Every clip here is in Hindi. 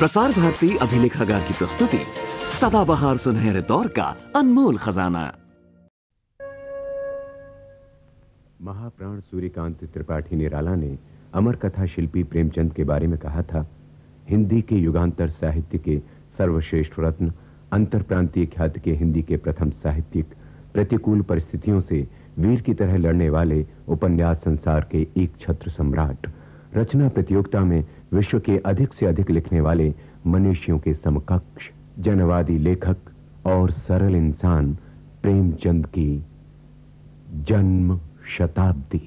प्रसार भारती अभिलेखागार की प्रस्तुति सदाबहार सुनहरे दौर का अनमोल खजाना। महाप्राण सूर्यकांत त्रिपाठी निराला ने अमर कथा शिल्पी प्रेमचंद के बारे में कहा था, हिंदी के युगांतर साहित्य के सर्वश्रेष्ठ रत्न, अंतर प्रांतीय ख्याति के हिंदी के प्रथम साहित्यिक, प्रतिकूल परिस्थितियों से वीर की तरह लड़ने वाले उपन्यास संसार के एक छत्र सम्राट, रचना प्रतियोगिता में विश्व के अधिक से अधिक लिखने वाले मनीषियों के समकक्ष, जनवादी लेखक और सरल इंसान प्रेमचंद की जन्म शताब्दी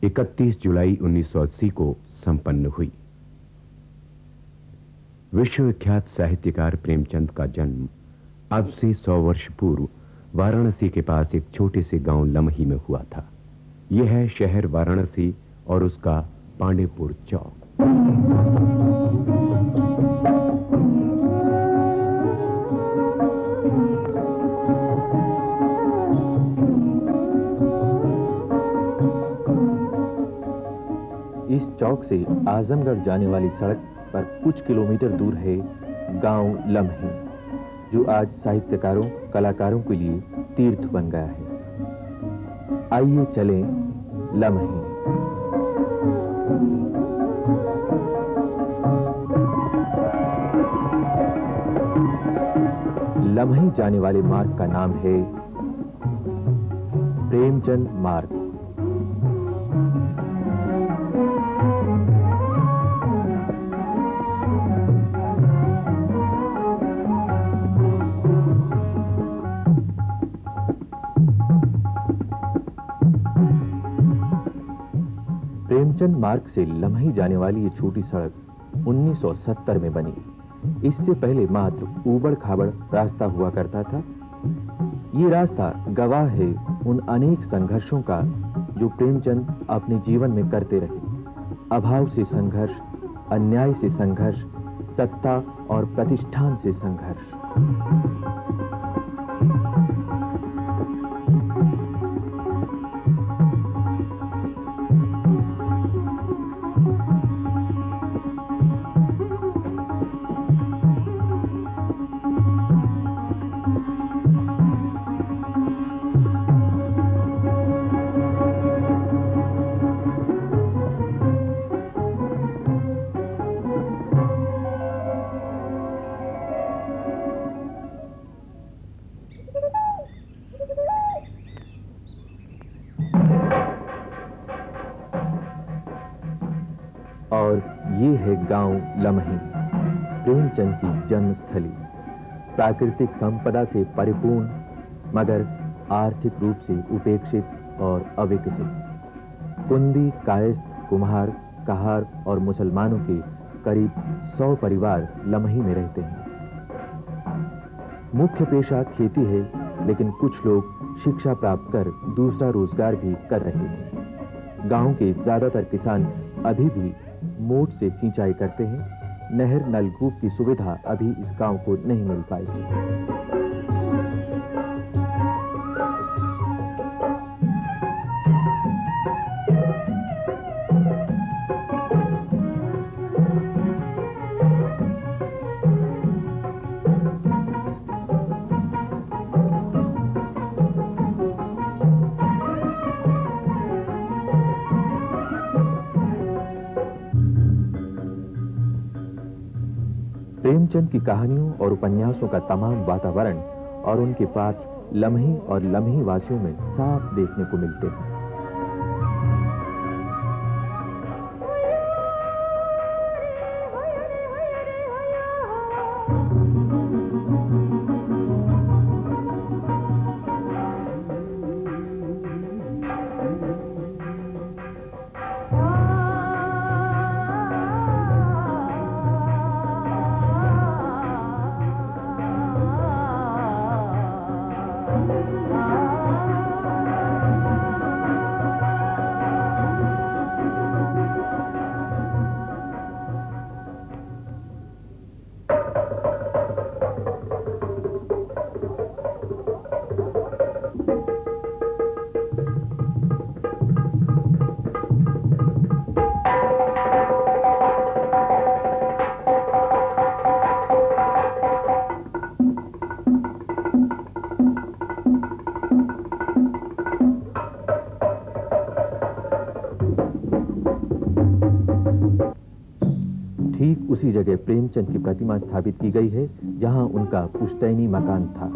31 जुलाई 1980 को संपन्न हुई। विश्वविख्यात साहित्यकार प्रेमचंद का जन्म अब से 100 वर्ष पूर्व वाराणसी के पास एक छोटे से गांव लमही में हुआ था। यह है शहर वाराणसी और उसका पांडेपुर चौक। इस चौक से आजमगढ़ जाने वाली सड़क पर कुछ किलोमीटर दूर है गांव लम्हे, जो आज साहित्यकारों, कलाकारों के लिए तीर्थ बन गया है। आइए चलें लम्हे। लम्हे जाने वाले मार्ग का नाम है प्रेमचंद मार्ग। प्रेमचंद मार्ग से लम्हे जाने वाली ये छोटी सड़क 1970 में बनी। इससे पहले मात्र ऊबड़ खाबड़ रास्ता हुआ करता था। ये रास्ता गवाह है उन अनेक संघर्षों का जो प्रेमचंद अपने जीवन में करते रहे। अभाव से संघर्ष, अन्याय से संघर्ष, सत्ता और प्रतिष्ठान से संघर्ष। और ये है गांव लम्हे, प्रेमचंद की जन्मस्थली। प्राकृतिक संपदा से परिपूर्ण मगर आर्थिक रूप से उपेक्षित और अविकसित। कुंदी, कायस्थ, कुम्हार, कहार और मुसलमानों के करीब 100 परिवार लम्ही में रहते हैं। मुख्य पेशा खेती है, लेकिन कुछ लोग शिक्षा प्राप्त कर दूसरा रोजगार भी कर रहे हैं। गांव के ज्यादातर किसान अभी भी मोट से सिंचाई करते हैं। नहर, नलकूप की सुविधा अभी इस गांव को नहीं मिल पाई है। प्रेमचंद की कहानियों और उपन्यासों का तमाम वातावरण और उनके पात्र लम्हे और लम्ही वासियों में साफ देखने को मिलते हैं। ठीक उसी जगह प्रेमचंद की प्रतिमा स्थापित की गई है जहां उनका पुश्तैनी मकान था।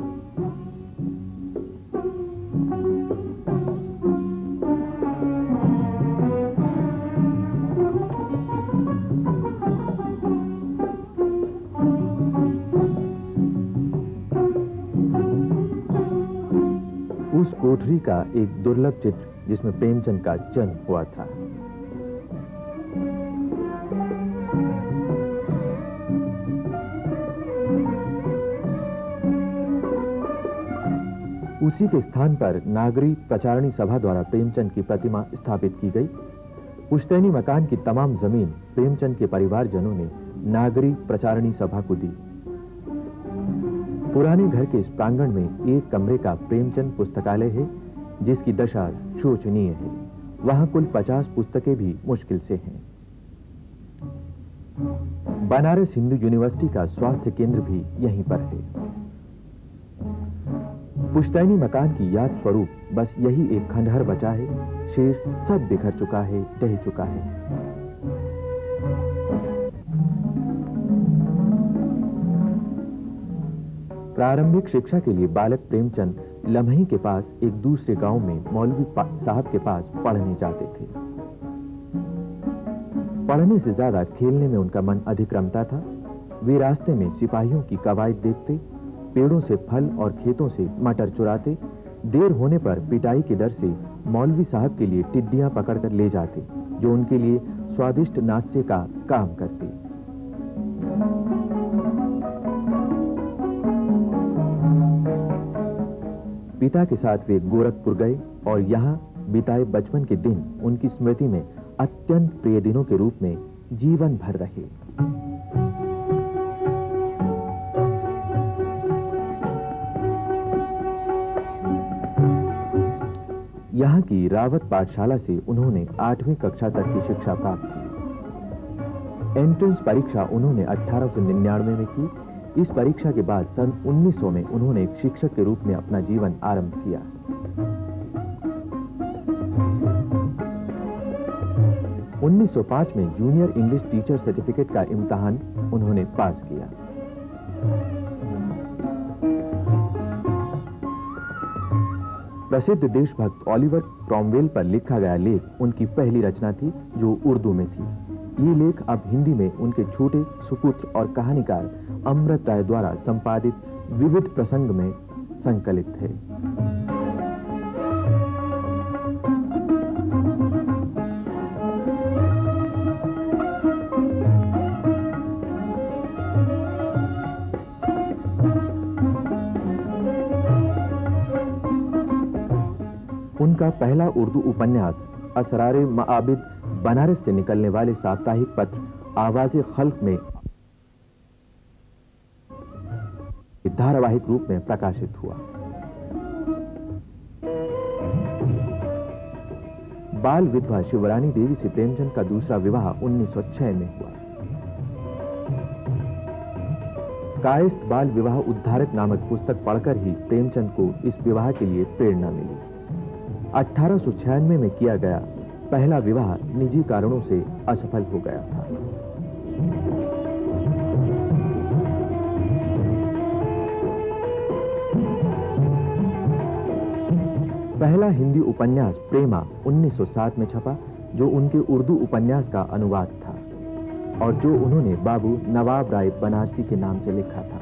उस कोठरी का एक दुर्लभ चित्र जिसमें प्रेमचंद का जन्म हुआ था। उसी के स्थान पर नागरी प्रचारणी सभा द्वारा प्रेमचंद की प्रतिमा स्थापित की गई। पुश्तैनी मकान की तमाम जमीन प्रेमचंद के परिवारजनों ने नागरी प्रचारणी सभा को दी। पुराने घर के इस प्रांगण में एक कमरे का प्रेमचंद पुस्तकालय है जिसकी दशा शोचनीय है। वहां कुल 50 पुस्तकें भी मुश्किल से हैं। बनारस हिंदू यूनिवर्सिटी का स्वास्थ्य केंद्र भी यहीं पर है। पुश्तैनी मकान की याद स्वरूप बस यही एक खंडहर बचा है। शेष सब बिखर चुका है, ढह चुका है। प्रारंभिक शिक्षा के लिए बालक प्रेमचंद लम्ही के पास एक दूसरे गांव में मौलवी साहब के पास पढ़ने जाते थे। पढ़ने से ज्यादा खेलने में उनका मन अधिक रमता था। वे रास्ते में सिपाहियों की कवायद देखते, पेड़ों से फल और खेतों से मटर चुराते। देर होने पर पिटाई के डर से मौलवी साहब के लिए टिड्डियां पकड़कर ले जाते, जो उनके लिए स्वादिष्ट नाश्ते का काम करती। पिता के साथ वे गोरखपुर गए और यहाँ बिताए बचपन के दिन उनकी स्मृति में अत्यंत प्रिय दिनों के रूप में जीवन भर रहे। यहाँ की रावत पाठशाला से उन्होंने 8वीं कक्षा तक की शिक्षा प्राप्त की। एंट्रेंस परीक्षा उन्होंने 1899 में की। इस परीक्षा के बाद सन 1900 में उन्होंने एक शिक्षक के रूप में अपना जीवन आरंभ किया। – 1905 में जूनियर इंग्लिश टीचर सर्टिफिकेट का इम्तिहान उन्होंने पास किया। प्रसिद्ध देशभक्त ऑलिवर क्रॉमवेल पर लिखा गया लेख उनकी पहली रचना थी, जो उर्दू में थी। ये लेख अब हिंदी में उनके छोटे सुपुत्र और कहानीकार अमृत राय द्वारा संपादित विविध प्रसंग में संकलित है। उनका पहला उर्दू उपन्यास असरारे मआबिद बनारस से निकलने वाले साप्ताहिक पत्र आवाज़े खल्क में धारावाहिक रूप में प्रकाशित हुआ। बाल विधवा शिवरानी देवी से प्रेमचंद का दूसरा विवाह 1906 में हुआ। कायस्थ बाल विवाह उद्धारक नामक पुस्तक पढ़कर ही प्रेमचंद को इस विवाह के लिए प्रेरणा मिली। 1896 में किया गया पहला विवाह निजी कारणों से असफल हो गया था। पहला हिंदी उपन्यास प्रेमा 1907 में छपा, जो उनके उर्दू उपन्यास का अनुवाद था और जो उन्होंने बाबू नवाब राय बनारसी के नाम से लिखा था।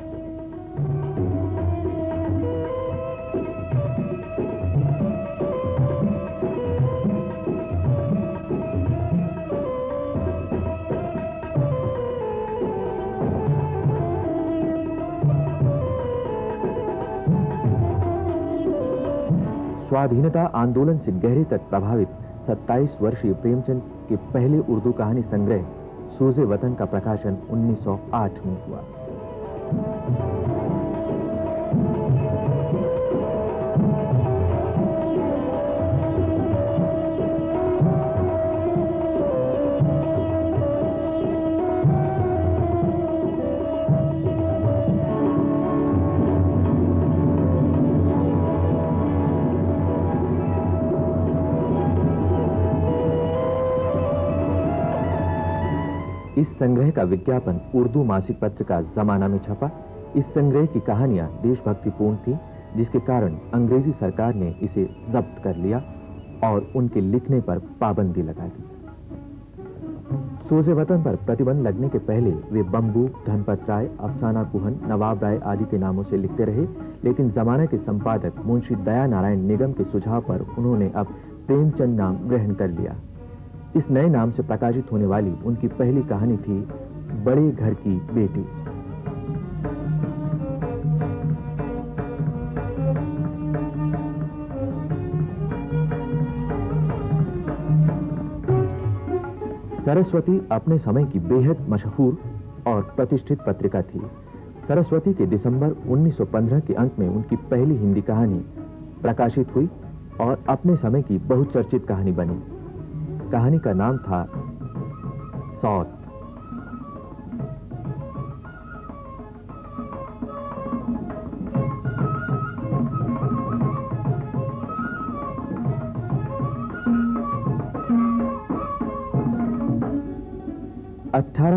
स्वाधीनता आंदोलन से गहरे तक प्रभावित 27 वर्षीय प्रेमचंद के पहले उर्दू कहानी संग्रह सोज़े वतन का प्रकाशन 1908 में हुआ। इस संग्रह का विज्ञापन उर्दू मासिक पत्रिका जमाना में छपा। इस संग्रह की कहानियां देशभक्तिपूर्ण थी, जिसके कारण अंग्रेजी सरकार ने इसे जब्त कर लिया और उनके लिखने पर पाबंदी लगा दी। सोज़े वतन पर प्रतिबंध लगने के पहले वे बम्बू, धनपत राय, अफसाना कुहन, नवाब राय आदि के नामों से लिखते रहे, लेकिन जमाना के संपादक मुंशी दया नारायण निगम के सुझाव पर उन्होंने अब प्रेमचंद नाम ग्रहण कर लिया। इस नए नाम से प्रकाशित होने वाली उनकी पहली कहानी थी बड़े घर की बेटी। सरस्वती अपने समय की बेहद मशहूर और प्रतिष्ठित पत्रिका थी। सरस्वती के दिसंबर 1915 के अंक में उनकी पहली हिंदी कहानी प्रकाशित हुई और अपने समय की बहुचर्चित कहानी बनी। कहानी का नाम था सौत।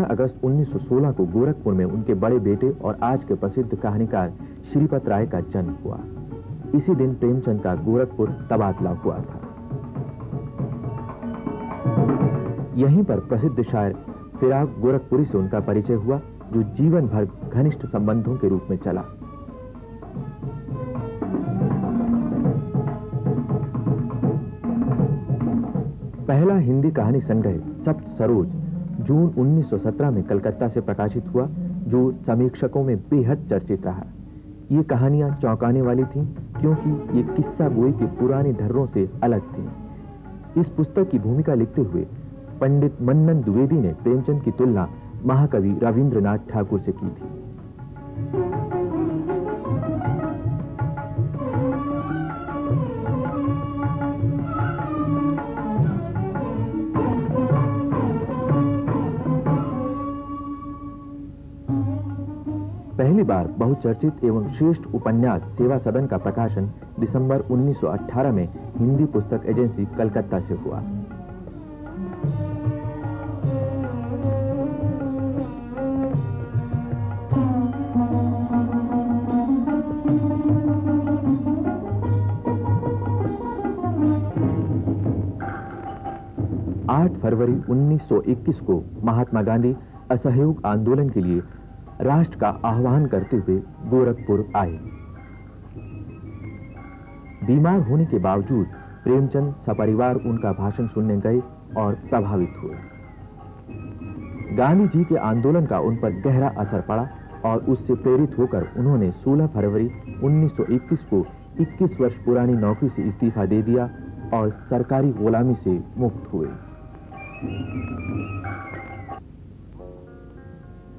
अगस्त 1916 को गोरखपुर में उनके बड़े बेटे और आज के प्रसिद्ध कहानीकार श्रीपत राय का जन्म हुआ। इसी दिन प्रेमचंद का गोरखपुर तबादला हुआ था। यहीं पर प्रसिद्ध शायर फिराक गोरखपुरी से उनका परिचय हुआ, जो जीवन भर घनिष्ठ संबंधों के रूप में चला। पहला हिंदी कहानी संग्रह सप्त सरोज जून 1917 में कलकत्ता से प्रकाशित हुआ, जो समीक्षकों में बेहद चर्चित रहा। ये कहानियां चौंकाने वाली थीं, क्योंकि ये किस्सा गोई के पुराने ढर्रों से अलग थीं। इस पुस्तक की भूमिका लिखते हुए पंडित मन्नन द्विवेदी ने प्रेमचंद की तुलना महाकवि रविंद्रनाथ ठाकुर से की थी। पहली बार बहुचर्चित एवं श्रेष्ठ उपन्यास सेवा सदन का प्रकाशन दिसंबर 1918 में हिंदी पुस्तक एजेंसी कलकत्ता से हुआ। फरवरी 1921 को महात्मा गांधी असहयोग आंदोलन के लिए राष्ट्र का आह्वान करते हुए गोरखपुर आए। बीमार होने के बावजूद प्रेमचंद सपरिवार उनका भाषण सुनने गए और प्रभावित हुए। गांधी जी के आंदोलन का उन पर गहरा असर पड़ा और उससे प्रेरित होकर उन्होंने 16 फरवरी 1921 को 21 वर्ष पुरानी नौकरी से इस्तीफा दे दिया और सरकारी गुलामी से मुक्त हुए।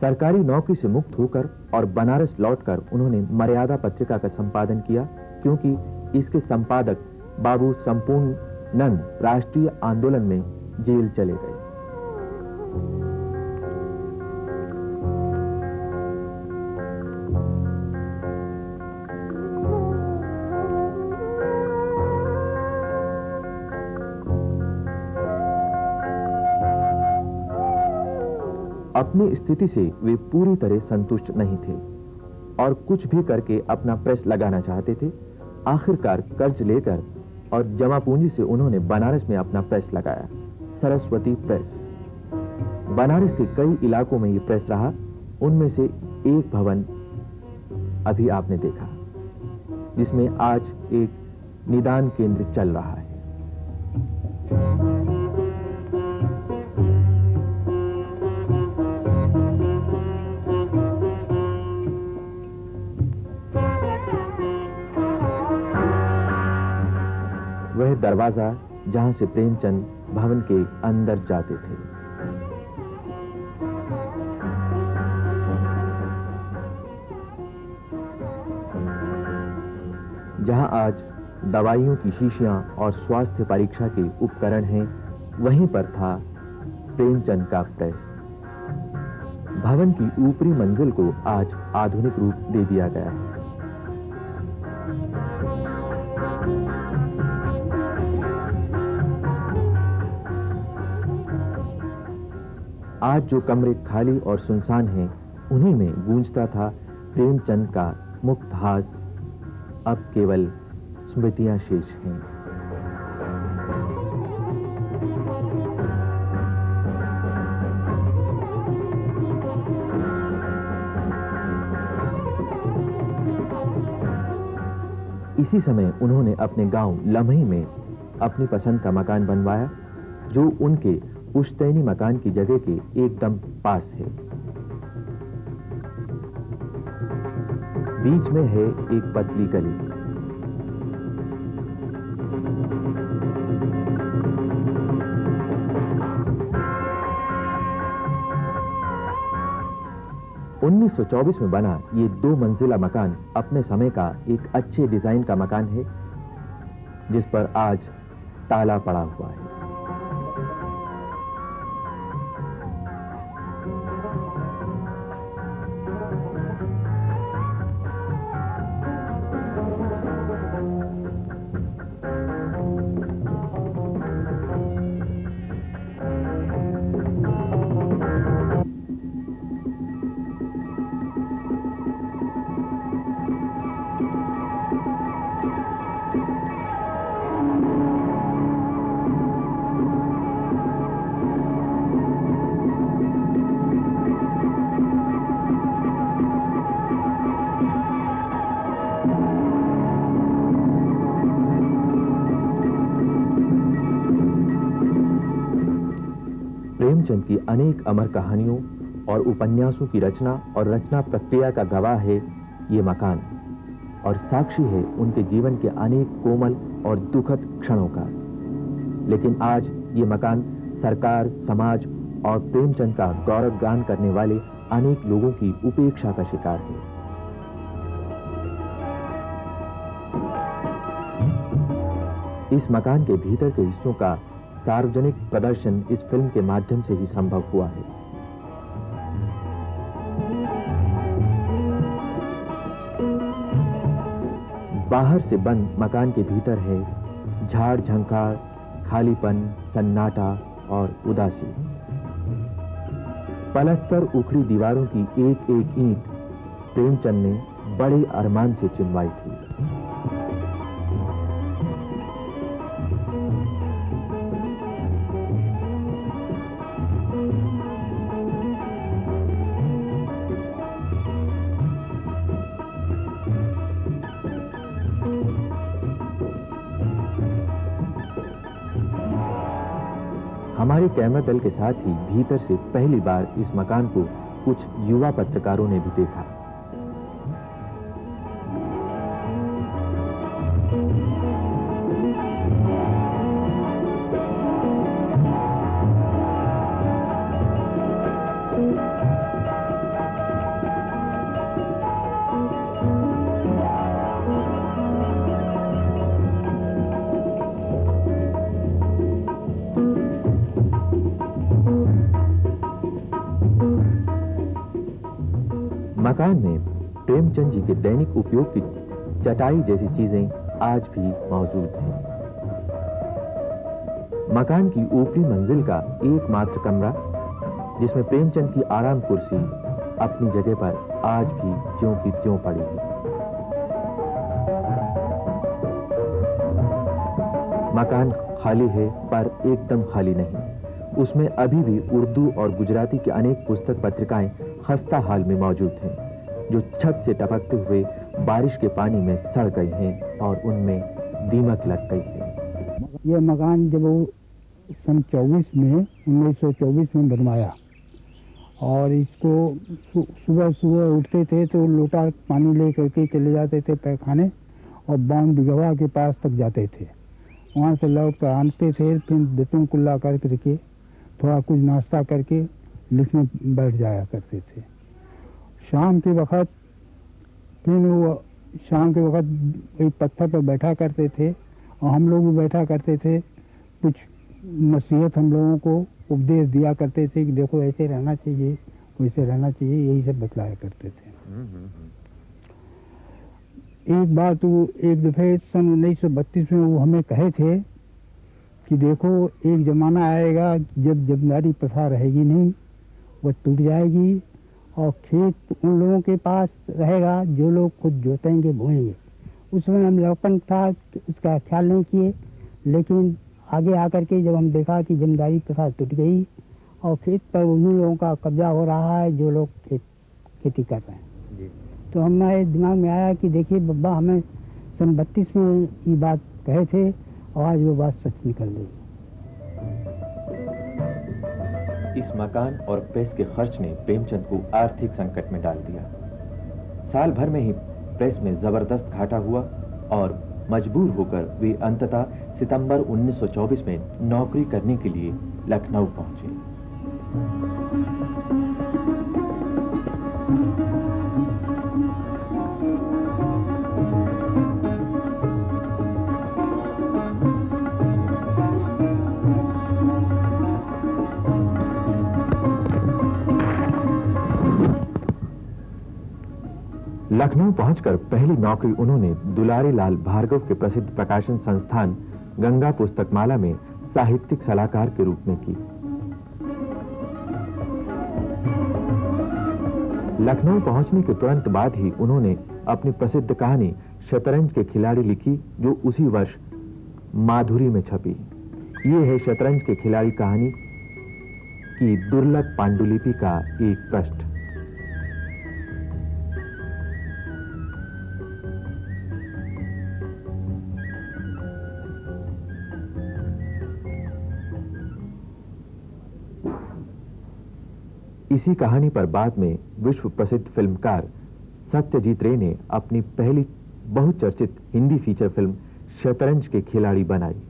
सरकारी नौकरी से मुक्त होकर और बनारस लौटकर उन्होंने मर्यादा पत्रिका का संपादन किया, क्योंकि इसके संपादक बाबू संपूर्ण नंद राष्ट्रीय आंदोलन में जेल चले गए। अपनी स्थिति से वे पूरी तरह संतुष्ट नहीं थे और कुछ भी करके अपना प्रेस लगाना चाहते थे। आखिरकार कर्ज लेकर और जमा पूंजी से उन्होंने बनारस में अपना प्रेस लगाया, सरस्वती प्रेस। बनारस के कई इलाकों में ये प्रेस रहा। उनमें से एक भवन अभी आपने देखा, जिसमें आज एक निदान केंद्र चल रहा है। वह दरवाजा जहां से प्रेमचंद भवन के अंदर जाते थे। जहां आज दवाइयों की शीशियां और स्वास्थ्य परीक्षा के उपकरण हैं, वहीं पर था प्रेमचंद का प्रेस। भवन की ऊपरी मंजिल को आज आधुनिक रूप दे दिया गया है। आज जो कमरे खाली और सुनसान हैं, उन्हीं में गूंजता था प्रेमचंद का मुक्त हास। अब केवल स्मृतियां शेष हैं। इसी समय उन्होंने अपने गांव लम्ही में अपनी पसंद का मकान बनवाया, जो उनके पुश्तैनी मकान की जगह के एकदम पास है। बीच में है एक पतली गली। (1924) में बना ये 2 मंजिला मकान अपने समय का एक अच्छे डिजाइन का मकान है, जिस पर आज ताला पड़ा हुआ है। प्रेमचंद की अनेक अमर कहानियों और उपन्यासों की रचना और रचना प्रक्रिया का गवाह है ये मकान, और साक्षी है उनके जीवन के अनेक कोमल और दुखद क्षणों का। लेकिन आज ये मकान सरकार, समाज और प्रेमचंद का गौरवगान करने वाले अनेक लोगों की उपेक्षा का शिकार है। इस मकान के भीतर के हिस्सों का सार्वजनिक प्रदर्शन इस फिल्म के माध्यम से ही संभव हुआ है। बाहर से बंद मकान के भीतर है झाड़ झंकार, खालीपन, सन्नाटा और उदासी। पलस्तर उखड़ी दीवारों की एक एक ईंट प्रेमचंद ने बड़े अरमान से चुनवाई थी। हमारे कैमरा दल के साथ ही भीतर से पहली बार इस मकान को कुछ युवा पत्रकारों ने भी देखा। मकान में प्रेमचंद जी के दैनिक उपयोग की चटाई जैसी चीजें आज भी मौजूद हैं। मकान की ऊपरी मंजिल का एकमात्र कमरा, जिसमें प्रेमचंद की आराम कुर्सी अपनी जगह पर आज भी ज्यों की त्यों पड़ी है। मकान खाली है, पर एकदम खाली नहीं। उसमें अभी भी उर्दू और गुजराती की अनेक पुस्तक पत्रिकाएं खस्ता हाल में मौजूद हैं, जो छत से टपकते हुए बारिश के पानी में सड़ गई हैं और उनमें दीमक लग गई है। ये मकान जब सन 1924 में बनवाया, और इसको सुबह सुबह उठते थे तो लोटा पानी ले करके चले जाते थे पैखाने, और बाउंड बिगवा के पास तक जाते थे। वहाँ से लौट कर आते थे, फिर दतुन कुल्ला करके थोड़ा कुछ नाश्ता करके लिखने बैठ जाया करते थे। शाम के वक्त एक पत्थर पर बैठा करते थे, और हम लोग भी बैठा करते थे। कुछ नसीहत हम लोगों को उपदेश दिया करते थे कि देखो ऐसे रहना चाहिए, वैसे रहना चाहिए, यही सब बतलाया करते थे। एक बात वो एक दफे सन 1932 में वो हमें कहे थे कि देखो एक जमाना आएगा जब जमींदारी प्रथा रहेगी नहीं, वो टूट जाएगी और खेत उन लोगों के पास रहेगा जो लोग खुद जोतेंगे बोएंगे। उसमें हम लड़कपन था, उसका ख्याल नहीं किए, लेकिन आगे आकर के जब हम देखा कि जमींदारी प्रथा टूट गई और खेत पर उन्हीं लोगों का कब्जा हो रहा है जो लोग खेती कर रहे हैं जी। तो हमारे दिमाग में आया कि देखिए बब्बा हमें सन 32 में ये बात कहे थे और आज वो बात सच निकल गई। इस मकान और प्रेस के खर्च ने प्रेमचंद को आर्थिक संकट में डाल दिया। साल भर में ही प्रेस में जबरदस्त घाटा हुआ और मजबूर होकर वे अंततः सितंबर 1924 में नौकरी करने के लिए लखनऊ पहुंचे। लखनऊ पहुंचकर पहली नौकरी उन्होंने दुलारी लाल भार्गव के प्रसिद्ध प्रकाशन संस्थान गंगा पुस्तकमाला में साहित्यिक सलाहकार के रूप में की। लखनऊ पहुंचने के तुरंत बाद ही उन्होंने अपनी प्रसिद्ध कहानी शतरंज के खिलाड़ी लिखी, जो उसी वर्ष माधुरी में छपी। ये है शतरंज के खिलाड़ी कहानी की दुर्लभ पांडुलिपि का एक पृष्ठ। इसी कहानी पर बाद में विश्व प्रसिद्ध फिल्मकार सत्यजीत रे ने अपनी पहली बहुचर्चित हिंदी फीचर फिल्म शतरंज के खिलाड़ी बनाई।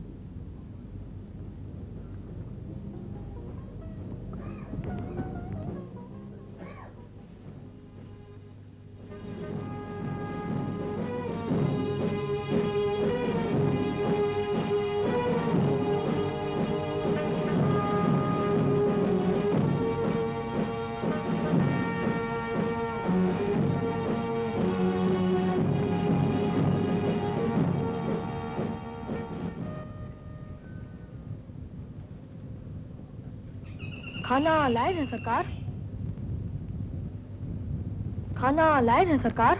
खाना लाए हैं सरकार? खाना लाए हैं सरकार?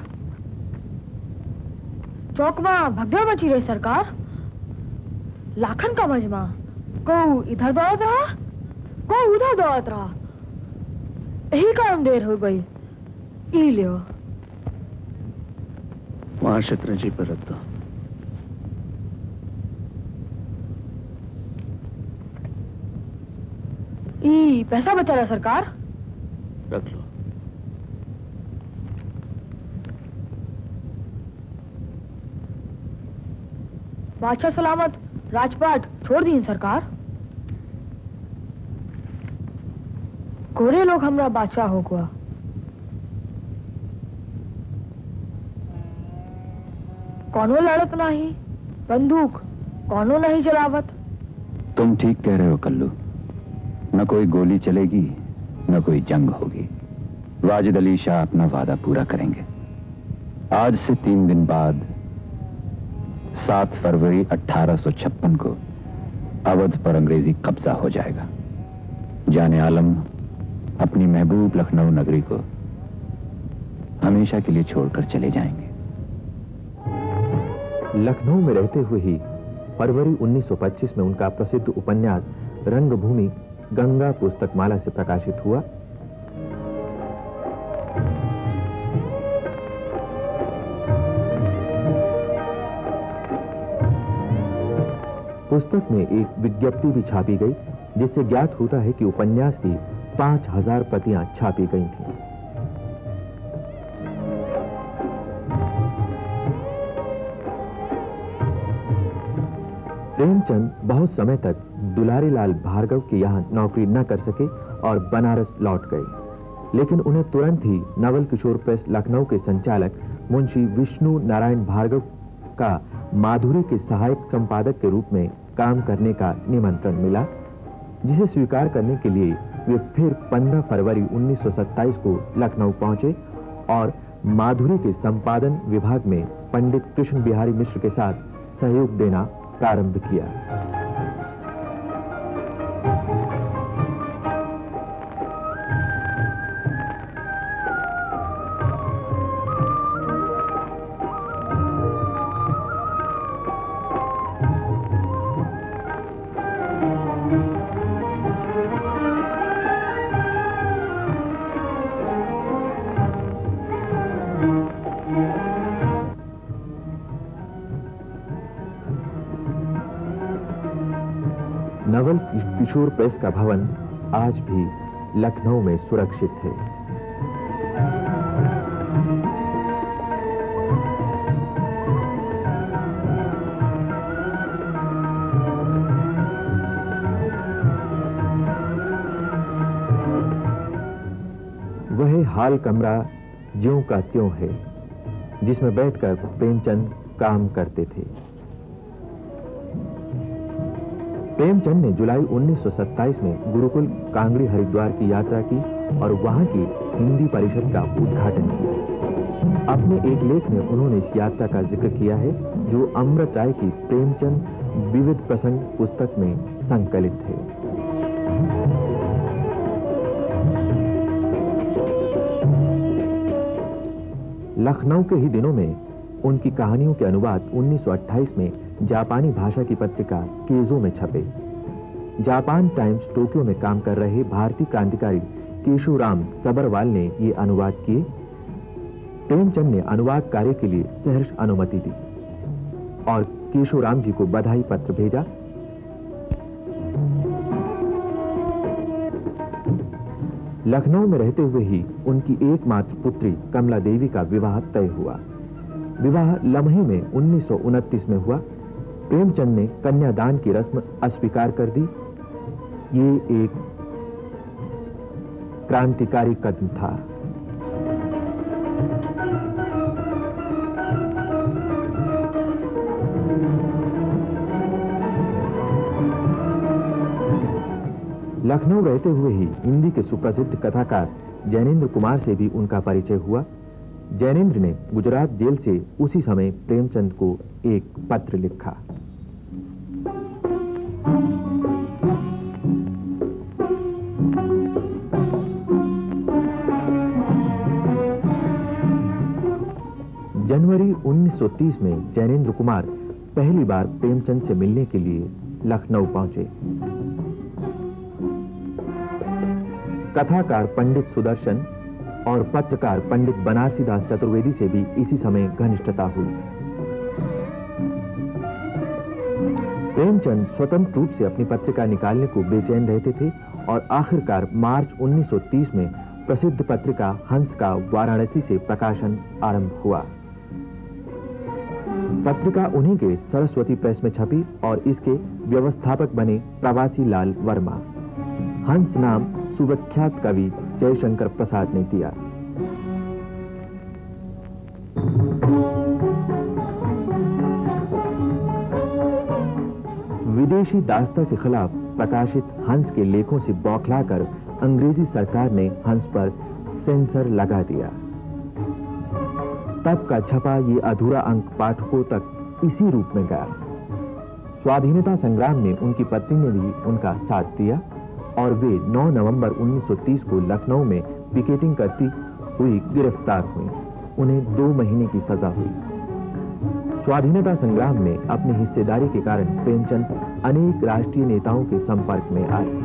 चौकवा भगदड़ मची रही सरकार। लाखन का मजमा, को इधर दौड़त रहा, को उधर दौड़त रहा। यही कारण देर हो गई। ई लियो वहां शतरंजी पर रख दो। पैसा बचा रहा सरकार। रख लो। बादशाह सलामत राजपाट छोड़ दी सरकार। गोरे लोग हमरा बादशाह हो गया। कौनो लड़त नहीं, बंदूक कौनो नहीं चलावत। तुम ठीक कह रहे हो कल्लू। न कोई गोली चलेगी, न कोई जंग होगी। वाजिद अली शाह अपना वादा पूरा करेंगे। आज से 3 दिन बाद 7 फरवरी 1856 को अवध पर अंग्रेजी कब्जा हो जाएगा। जाने आलम अपनी महबूब लखनऊ नगरी को हमेशा के लिए छोड़कर चले जाएंगे। लखनऊ में रहते हुए ही फरवरी 1925 में उनका प्रसिद्ध उपन्यास रंगभूमि गंगा पुस्तकमाला से प्रकाशित हुआ। पुस्तक में एक विज्ञप्ति भी छापी गई, जिससे ज्ञात होता है कि उपन्यास की 5000 प्रतियां छापी गई थीं। प्रेमचंद बहुत समय तक दुलारी लाल भार्गव के यहाँ नौकरी न कर सके और बनारस लौट गए। लेकिन उन्हें तुरंत ही नवल किशोर प्रेस लखनऊ के संचालक मुंशी विष्णु नारायण भार्गव का माधुरी के सहायक संपादक के रूप में काम करने का निमंत्रण मिला, जिसे स्वीकार करने के लिए वे फिर 15 फरवरी 1927 को लखनऊ पहुंचे और माधुरी के संपादन विभाग में पंडित कृष्ण बिहारी मिश्र के साथ सहयोग देना प्रारंभ किया। किशोर प्रेस का भवन आज भी लखनऊ में सुरक्षित है। वह हाल कमरा ज्यों का त्यों है जिसमें बैठकर प्रेमचंद काम करते थे। प्रेमचंद ने जुलाई 1927 में गुरुकुल कांगड़ी हरिद्वार की यात्रा की और वहां की हिंदी परिषद का उद्घाटन किया। अपने एक लेख में उन्होंने इस यात्रा का जिक्र किया है जो अमृत राय की प्रेमचंद विविध प्रसंग पुस्तक में संकलित है। लखनऊ के ही दिनों में उनकी कहानियों के अनुवाद 1928 में जापानी भाषा की पत्रिका केजो में छपे। जापान टाइम्स टोक्यो में काम कर रहे भारतीय क्रांतिकारी केशुराम सबरवाल ने ये अनुवाद किए। प्रेमचंद ने अनुवाद कार्य के लिए सहर्ष अनुमति दी और केशुराम जी को बधाई पत्र भेजा। लखनऊ में रहते हुए ही उनकी एकमात्र पुत्री कमला देवी का विवाह तय हुआ। विवाह लम्हे में 1929 में हुआ। प्रेमचंद ने कन्यादान की रस्म अस्वीकार कर दी। ये एक क्रांतिकारी कदम था। लखनऊ रहते हुए ही हिंदी के सुप्रसिद्ध कथाकार जैनेन्द्र कुमार से भी उनका परिचय हुआ। जैनेन्द्र ने गुजरात जेल से उसी समय प्रेमचंद को एक पत्र लिखा। जनवरी 1930 में जैनेन्द्र कुमार पहली बार प्रेमचंद से मिलने के लिए लखनऊ पहुंचे। कथाकार पंडित सुदर्शन और पत्रकार पंडित बनारसी दास चतुर्वेदी से भी इसी समय घनिष्ठता हुई। प्रेमचंद स्वतंत्र रूप से अपनी पत्रिका निकालने को बेचैन रहते थे और आखिरकार मार्च 1930 में प्रसिद्ध पत्रिका हंस का वाराणसी से प्रकाशन आरंभ हुआ। पत्रिका उन्हीं के सरस्वती प्रेस में छपी और इसके व्यवस्थापक बने प्रवासी लाल वर्मा। हंस नाम सुविख्यात कवि जयशंकर प्रसाद ने दिया। विदेशी दास्ता के खिलाफ प्रकाशित हंस के लेखों से बौखलाकर अंग्रेजी सरकार ने हंस पर सेंसर लगा दिया। तब का छपा ये अधूरा अंक पाठकों तक इसी रूप में गया। स्वाधीनता संग्राम में उनकी पत्नी ने भी उनका साथ दिया और वे 9 नवंबर 1930 को लखनऊ में पिकेटिंग करती हुई गिरफ्तार हुई। उन्हें 2 महीने की सजा हुई। स्वाधीनता संग्राम में अपनी हिस्सेदारी के कारण प्रेमचंद अनेक राष्ट्रीय नेताओं के संपर्क में आए।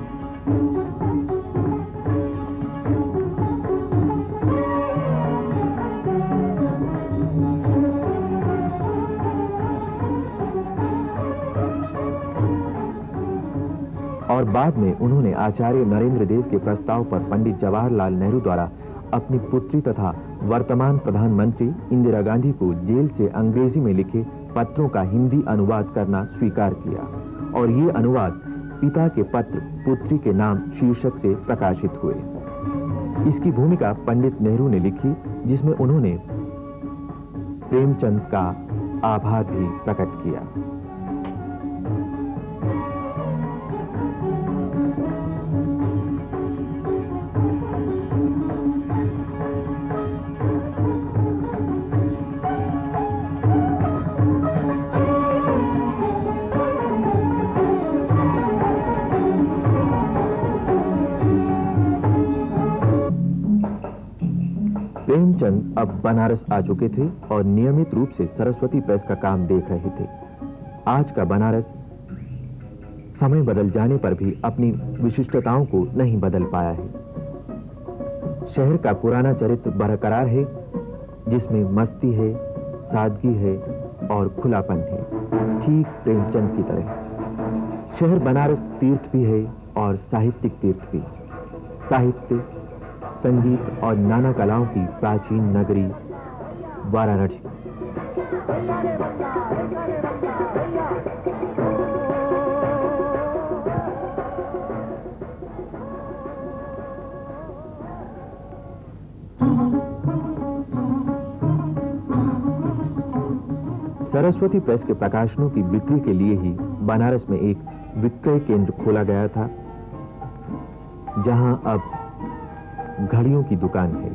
और बाद में उन्होंने आचार्य नरेंद्र देव के प्रस्ताव पर पंडित जवाहरलाल नेहरू द्वारा अपनी पुत्री तथा वर्तमान प्रधानमंत्री इंदिरा गांधी को जेल से अंग्रेजी में लिखे पत्रों का हिंदी अनुवाद करना स्वीकार किया और ये अनुवाद पिता के पत्र पुत्री के नाम शीर्षक से प्रकाशित हुए। इसकी भूमिका पंडित नेहरू ने लिखी, जिसमें उन्होंने प्रेमचंद का आभार भी प्रकट किया। प्रेमचंद अब बनारस आ चुके थे और नियमित रूप से सरस्वती प्रेस का काम देख रहे थे। आज का बनारस समय बदल जाने पर भी अपनी विशिष्टताओं को नहीं बदल पाया है। शहर का पुराना चरित्र बरकरार है, जिसमें मस्ती है, सादगी है और खुलापन है, ठीक प्रेमचंद की तरह। शहर बनारस तीर्थ भी है, और साहित्यिक तीर्थ भी। साहित्य, संगीत और नाना कलाओं की प्राचीन नगरी वाराणसी। सरस्वती प्रेस के प्रकाशनों की बिक्री के लिए ही बनारस में एक विक्रय केंद्र खोला गया था, जहां अब घड़ियों की दुकान है।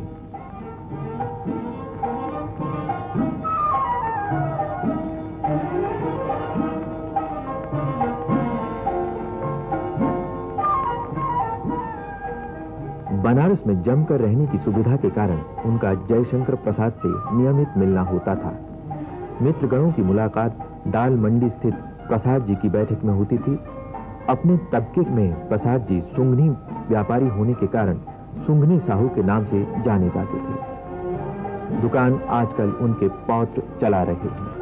बनारस में जमकर रहने की सुविधा के कारण उनका जयशंकर प्रसाद से नियमित मिलना होता था। मित्रगणों की मुलाकात दाल मंडी स्थित प्रसाद जी की बैठक में होती थी। अपने तबके में प्रसाद जी सुंघनी व्यापारी होने के कारण सुंघनी साहू के नाम से जाने जाते थे। दुकान आजकल उनके पौत्र चला रहे हैं।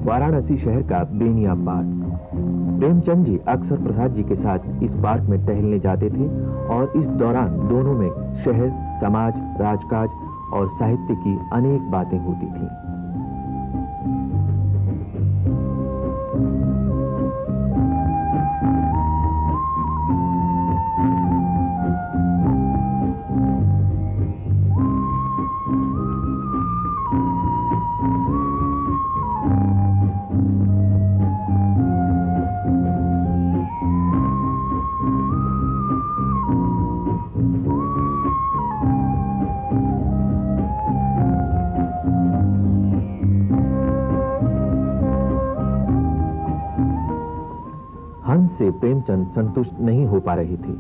वाराणसी शहर का बेनिया पार्क। प्रेमचंद जी अक्सर प्रसाद जी के साथ इस पार्क में टहलने जाते थे और इस दौरान दोनों में शहर, समाज, राजकाज और साहित्य की अनेक बातें होती थीं। से प्रेमचंद संतुष्ट नहीं हो पा रहे थे।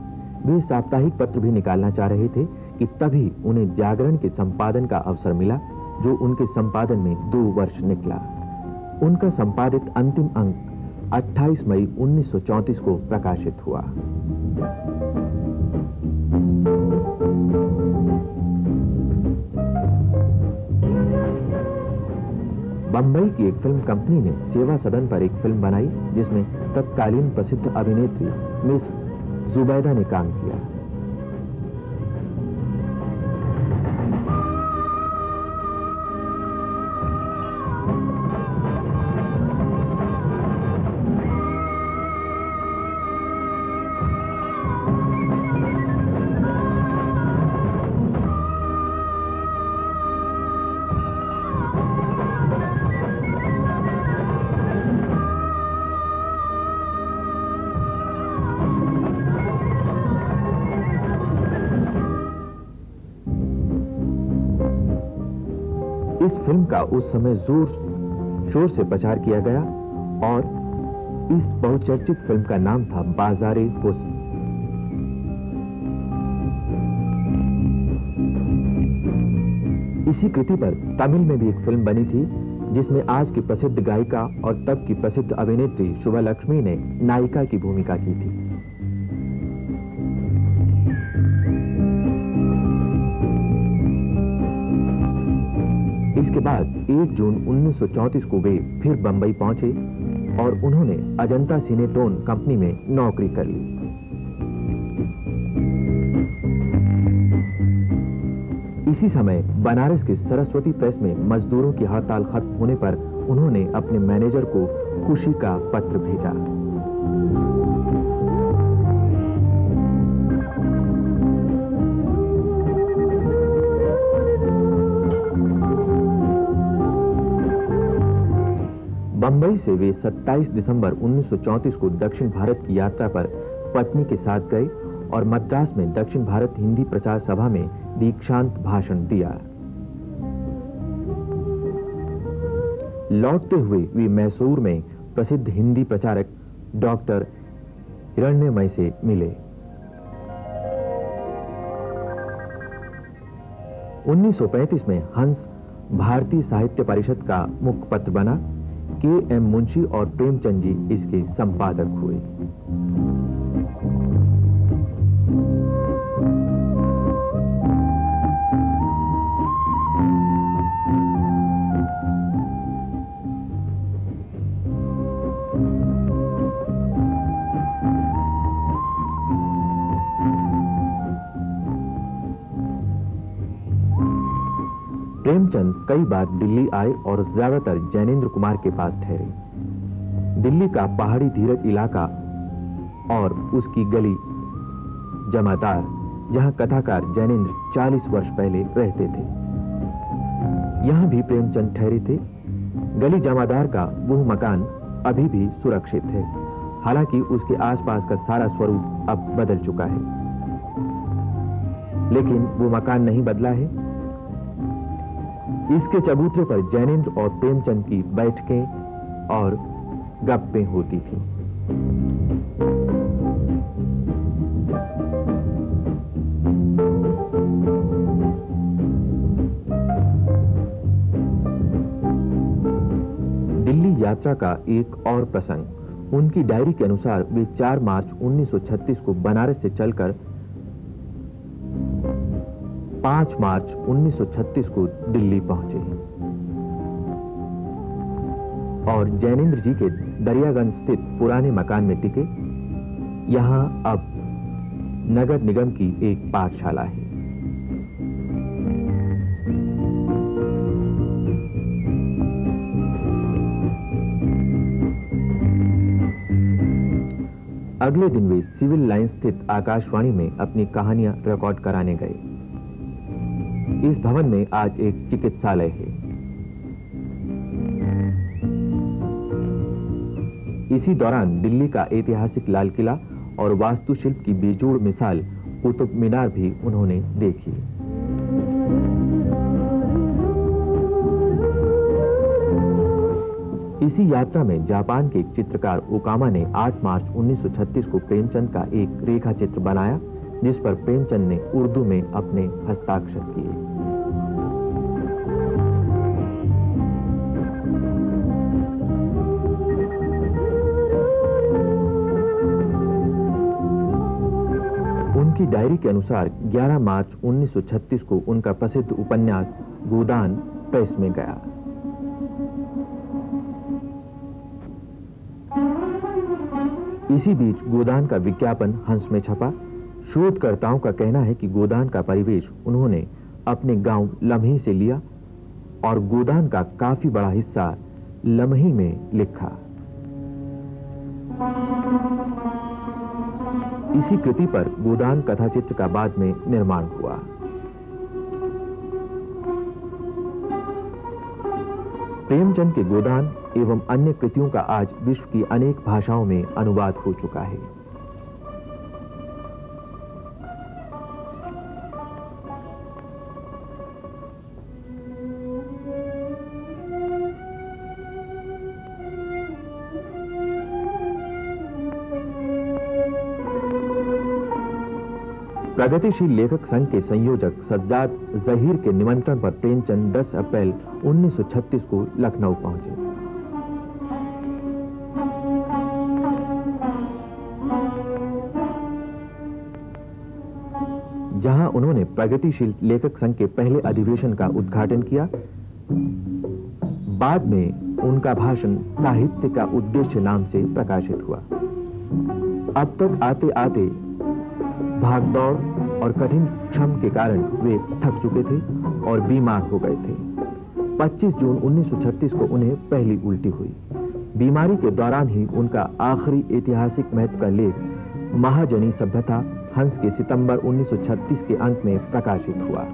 वे साप्ताहिक पत्र भी निकालना चाह रहे थे कि तभी उन्हें जागरण के संपादन का अवसर मिला, जो उनके संपादन में 2 वर्ष निकला। उनका संपादित अंतिम अंक 28 मई 1934 को प्रकाशित हुआ। बंबई की एक फिल्म कंपनी ने सेवा सदन पर एक फिल्म बनाई, जिसमें तत्कालीन प्रसिद्ध अभिनेत्री मिस जुबैदा ने काम किया। इस फिल्म का उस समय जोर शोर से प्रचार किया गया और इस बहुचर्चित फिल्म का नाम था बाजारे हुस्न। इसी कृति पर तमिल में भी एक फिल्म बनी थी, जिसमें आज की प्रसिद्ध गायिका और तब की प्रसिद्ध अभिनेत्री शुभा लक्ष्मी ने नायिका की भूमिका की थी। इसके बाद 1 जून 1934 को वे फिर बंबई पहुंचे और उन्होंने अजंता सिनेटोन कंपनी में नौकरी कर ली। इसी समय बनारस के सरस्वती प्रेस में मजदूरों की हड़ताल खत्म होने पर उन्होंने अपने मैनेजर को खुशी का पत्र भेजा। बंबई से वे 27 दिसंबर 1934 को दक्षिण भारत की यात्रा पर पत्नी के साथ गए और मद्रास में दक्षिण भारत हिंदी प्रचार सभा में दीक्षांत भाषण दिया। लौटते हुए वे मैसूर में प्रसिद्ध हिंदी प्रचारक डॉक्टर हिरण्यमय से मिले। 1935 में हंस भारतीय साहित्य परिषद का मुखपत्र बना। के.एम. मुंशी और प्रेमचंद जी इसके संपादक हुए। प्रेमचंद कई बार दिल्ली आए और ज्यादातर जैनेन्द्र कुमार के पास ठहरे। दिल्ली का पहाड़ी धीरज इलाका और उसकी गली जमादार, जहां कथाकार जैनेन्द्र 40 वर्ष पहले रहते थे, यहां भी प्रेमचंद ठहरे थे। गली जमादार का वो मकान अभी भी सुरक्षित है, हालांकि उसके आसपास का सारा स्वरूप अब बदल चुका है, लेकिन वो मकान नहीं बदला है। इसके चबूतरे पर जैनेन्द्र और प्रेमचंद की बैठकें और गप्पें होती थीं। दिल्ली यात्रा का एक और प्रसंग, उनकी डायरी के अनुसार वे 4 मार्च 1936 को बनारस से चलकर 5 मार्च 1936 को दिल्ली पहुंचे और जैनेन्द्र जी के दरियागंज स्थित पुराने मकान में टिके। यहां अब नगर निगम की एक पाठशाला है। अगले दिन वे सिविल लाइन स्थित आकाशवाणी में अपनी कहानियां रिकॉर्ड कराने गए। इस भवन में आज एक चिकित्सालय है। इसी दौरान दिल्ली का ऐतिहासिक लाल किला और वास्तुशिल्प की बेजोड़ मिसाल कुतुब मीनार भी उन्होंने देखी। इसी यात्रा में जापान के एक चित्रकार ओकामा ने 8 मार्च 1936 को प्रेमचंद का एक रेखा चित्र बनाया, जिस पर प्रेमचंद ने उर्दू में अपने हस्ताक्षर किए। उनकी डायरी के अनुसार 11 मार्च 1936 को उनका प्रसिद्ध उपन्यास गोदान प्रेस में गया। इसी बीच गोदान का विज्ञापन हंस में छपा। शोधकर्ताओं का कहना है कि गोदान का परिवेश उन्होंने अपने गांव लम्ही से लिया और गोदान का काफी बड़ा हिस्सा लम्ही में लिखा। इसी कृति पर गोदान कथाचित्र का बाद में निर्माण हुआ। प्रेमचंद के गोदान एवं अन्य कृतियों का आज विश्व की अनेक भाषाओं में अनुवाद हो चुका है। प्रगतिशील लेखक संघ के संयोजक सज्जाद जहीर के निमंत्रण पर प्रेमचंद 10 अप्रैल 1936 को लखनऊ पहुंचे। जहां उन्होंने प्रगतिशील लेखक संघ के पहले अधिवेशन का उद्घाटन किया। बाद में उनका भाषण साहित्य का उद्देश्य नाम से प्रकाशित हुआ। अब तक आते आते भागदौड़ और कठिन श्रम के कारण वे थक चुके थे और बीमार हो गए थे। 25 जून 1936 को उन्हें पहली उल्टी हुई। बीमारी के दौरान ही उनका आखिरी ऐतिहासिक महत्व का लेख महाजनी सभ्यता हंस के सितंबर 1936 के अंक में प्रकाशित हुआ।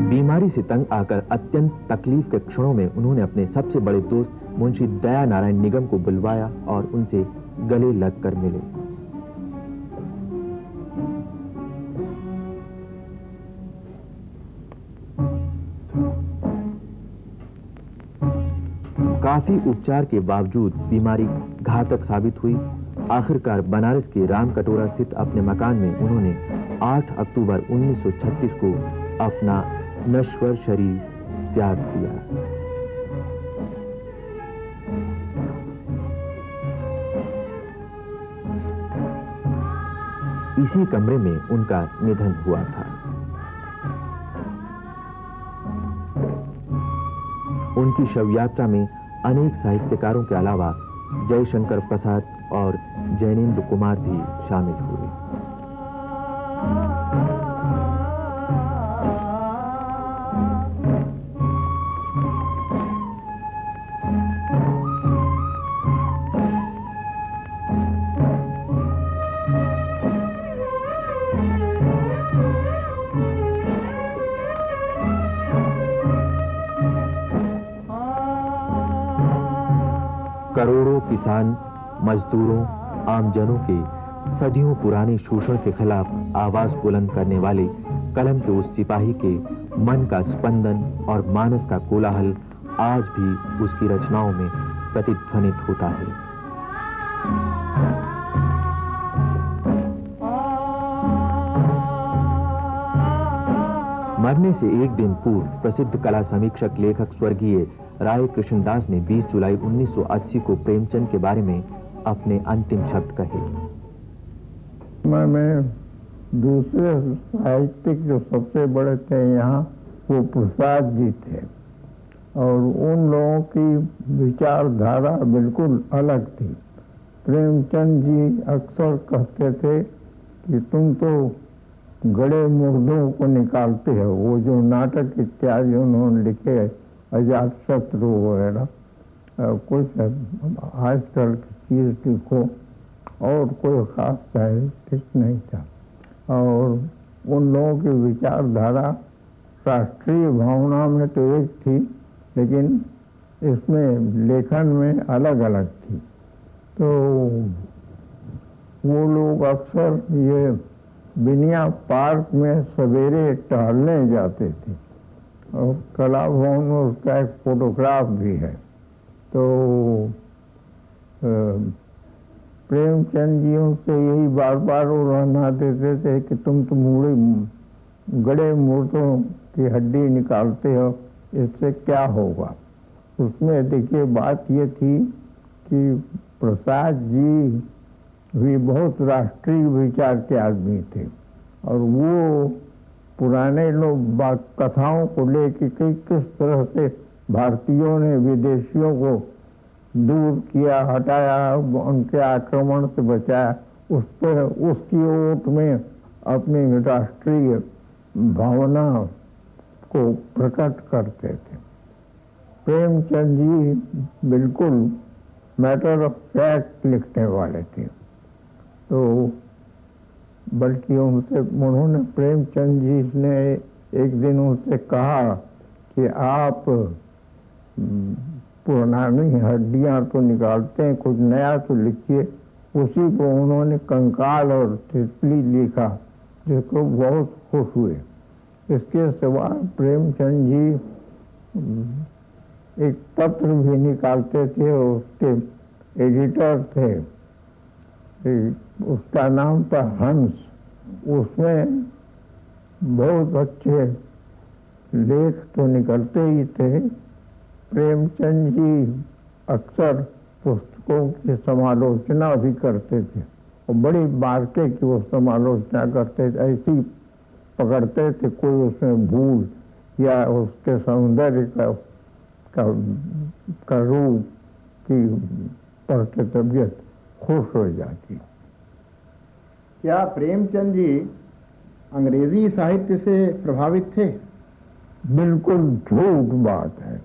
बीमारी से तंग आकर अत्यंत तकलीफ के क्षणों में उन्होंने अपने सबसे बड़े दोस्त मुंशी दया नारायण निगम को बुलवाया और उनसे गले लगकर मिले। काफी उपचार के बावजूद बीमारी घातक साबित हुई। आखिरकार बनारस के रामकटोरा स्थित अपने मकान में उन्होंने 8 अक्टूबर 1936 को अपना नश्वर शरीर त्याग दिया। इसी कमरे में उनका निधन हुआ था। उनकी शव यात्रा में अनेक साहित्यकारों के अलावा जयशंकर प्रसाद और जैनेन्द्र कुमार भी शामिल हुए। करोड़ों किसान, मजदूरों, आमजनों के सदियों पुराने शोषण के खिलाफ आवाज बुलंद करने वाले कलम के उस सिपाही के मन का स्पंदन और मानस का कोलाहल आज भी उसकी रचनाओं में प्रतिध्वनित होता है। मरने से एक दिन पूर्व प्रसिद्ध कला समीक्षक लेखक स्वर्गीय राय कृष्णदास ने 20 जुलाई 1980 को प्रेमचंद के बारे में अपने अंतिम शब्द कहे। मैं दूसरे साहित्यिक जो सबसे बड़े थे यहाँ वो प्रसाद जी थे और उन लोगों की विचारधारा बिल्कुल अलग थी। प्रेमचंद जी अक्सर कहते थे कि तुम तो गड़े मुर्दों को निकालते हो। वो जो नाटक इत्यादि उन्होंने लिखे अजात शत्रु वगैरह, कुछ आजकल की चीज लिखो, और कोई खास साहित्यिक नहीं था। और उन लोगों की विचारधारा राष्ट्रीय भावना में तो एक थी, लेकिन इसमें लेखन में अलग अलग थी। तो वो लोग अक्सर ये बिनिया पार्क में सवेरे टहलने जाते थे और कला भवन में उसका एक फोटोग्राफ भी है। तो प्रेमचंद जी से यही बार बार वो रहना देते थे कि तुम तो गड़े मुर्दों की हड्डी निकालते हो, इससे क्या होगा। उसमें देखिए बात ये थी कि प्रसाद जी भी बहुत राष्ट्रीय विचार के आदमी थे और वो पुराने लोग कथाओं को लेकर किस तरह से भारतीयों ने विदेशियों को दूर किया, हटाया, उनके आक्रमण से बचाया, उस पर उसकी ओट में अपनी राष्ट्रीय भावना को प्रकट करते थे। प्रेमचंद जी बिल्कुल मैटर ऑफ फैक्ट लिखने वाले थे। तो बल्कि उन्होंने प्रेमचंद जी ने एक दिन उनसे कहा कि आप पुरानी हड्डियां तो निकालते हैं, कुछ नया तो लिखिए। उसी को उन्होंने कंकाल और तितली लिखा, जिसको बहुत खुश हुए। इसके सिवा प्रेमचंद जी एक पत्र भी निकालते थे, उसके एडिटर थे, उसका नाम था हंस। उसमें बहुत अच्छे लेख तो निकलते ही थे। प्रेमचंद जी अक्सर पुस्तकों की समालोचना भी करते थे और बड़ी बारके की वो समालोचना करते थे। ऐसी पकड़ते थे कोई उसमें भूल या उसके सौंदर्य का रूप की पढ़ के तबीयत खुश हो जाती। क्या प्रेमचंद जी अंग्रेजी साहित्य से प्रभावित थे? बिल्कुल झूठ बात है।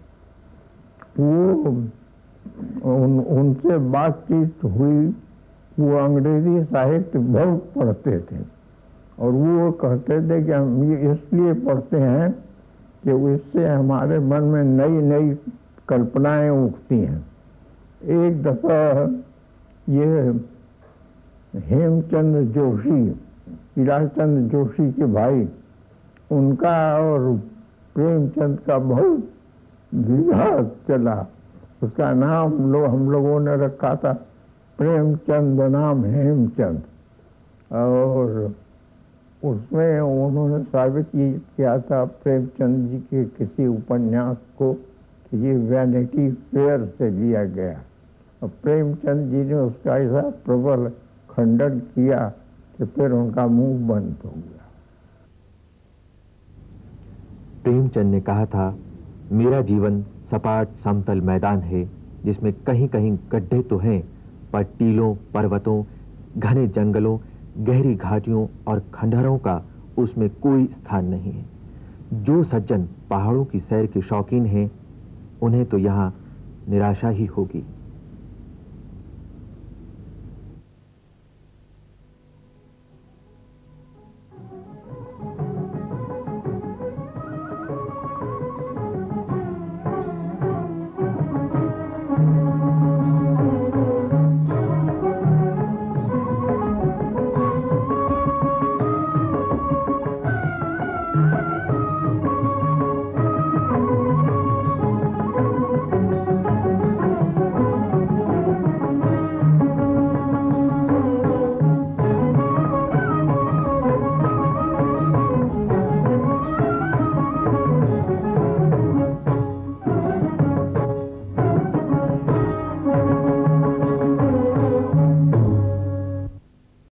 वो उनसे बातचीत हुई, वो अंग्रेजी साहित्य बहुत पढ़ते थे और वो कहते थे कि हम ये इसलिए पढ़ते हैं कि इससे हमारे मन में नई नई कल्पनाएं उठती हैं। एक दफा ये हेमचंद जोशी, इलाचंद जोशी के भाई, उनका और प्रेमचंद का बहुत विवाद चला। उसका नाम हम लोगों ने रखा था प्रेमचंद बनाम हेमचंद। और उसमें उन्होंने साबित किया था प्रेमचंद जी के किसी उपन्यास को कि ये वैनिटी फेयर से लिया गया। और प्रेमचंद जी ने उसका ऐसा प्रबल खंडन किया कि फिर उनका मुंह बंद हो गया। प्रेमचंद ने कहा था, मेरा जीवन सपाट समतल मैदान है जिसमें कहीं कहीं गड्ढे तो हैं, पर टीलों, पर्वतों, घने जंगलों, गहरी घाटियों और खंडहरों का उसमें कोई स्थान नहीं है। जो सज्जन पहाड़ों की सैर के शौकीन हैं, उन्हें तो यहाँ निराशा ही होगी।